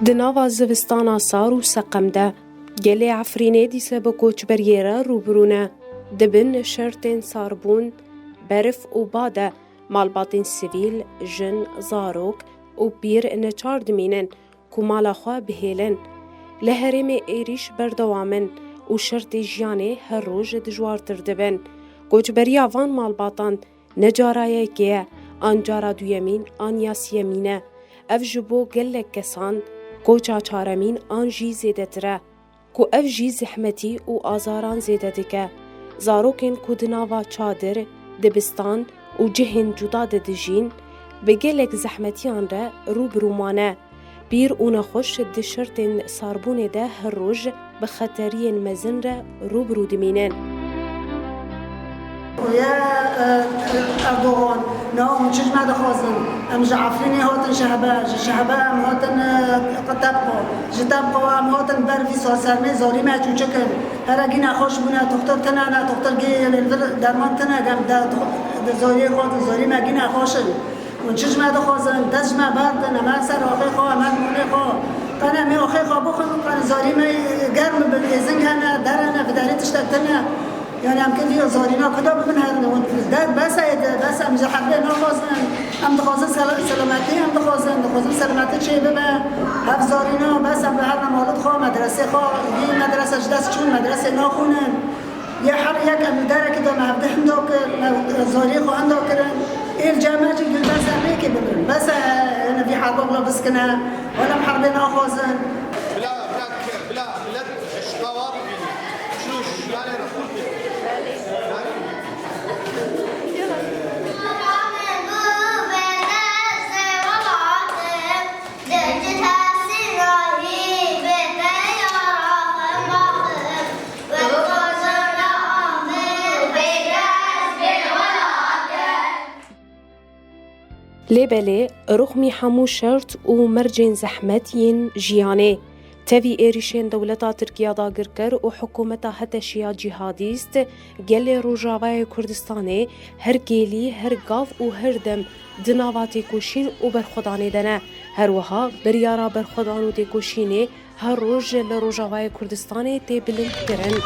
Di nava zivistana sar û seqem de, gelê Efrînê dîse bi koçberiyê re rûbirû ne. Dibin şertên sarbûn, berf û bade, malbatên sivîl, jin, zarok û pîr neçar dimînin ku mala xwe bihêlin. Li herêmê êrîş berdewam in û şertê jiyanê her roj dijwartir dibin. Koçberiya van malbatan ne cara yekê ye, an cara duyemîn an ya siyemîn e. Ev ji bo gelek kesan koça çaremîn an jî zêdetir e, ku ev jî zehmetî û azaran zêde dike. Zarokên ku di nava çadir, dibistan û cihên cuda de dijîn, bi gelek zehmetiyan re rûbirû mane. Pîr û nexweş di şertên sarbûnê de her roj bi xeteriyên mezin re rûbirû dimînin. ويا أردوغان نعم چش ما دخوازن ام جعفريني هاتن شهباء ام هاتن قطبقو جطبقو ام هاتن برفي ساسرمي ظالمة چوچکن هرگی نخوش بونه تختر کنه نه تختر گی درمان کنه گم زاری خود ظالمة گی نخوشن و چش ما دخوازن دست ما بردن اما سر آخی خواه اما مونه خواه کنه می آخی خواه بخون کنه ظالمة گرم بلیزن کنه درنه بداری تشتکنه يعني يمكن هي زارينا كده من هذا بس ام زحمه نخوازن ام دخوازن سلامتی ام دخوازن سلامتی چه ببه هف زارينا بس ام به هر مالت خواه مدرسه خواه یه مدرسه دست چون مدرسه ناخونن یه حر یک ام داره که دام عبده هم داکر زاری خواه هم داکرن این جامعه چی گل بس همه که ببرن بس انا في حرب بلا بس کنه ولا محرب ناخوازن بلا اشقاوات شلوش يعني لێبەلێ ڕوخمی هەموو شەرت û mercên zehmetiyên jiyanê. Tevî êrişên dewleta Tirkiya dagirker û hikûmeta Heteşiya Cîhadîst gelê Rojavayê Kurdistanê her gêlî, her gav û her dem di nava têkoşîn û berxwedanê de ne. Her wiha biryara berxwedan û têkoşînê her roj li Rojavayê Kurdistanê tê bilindkirin.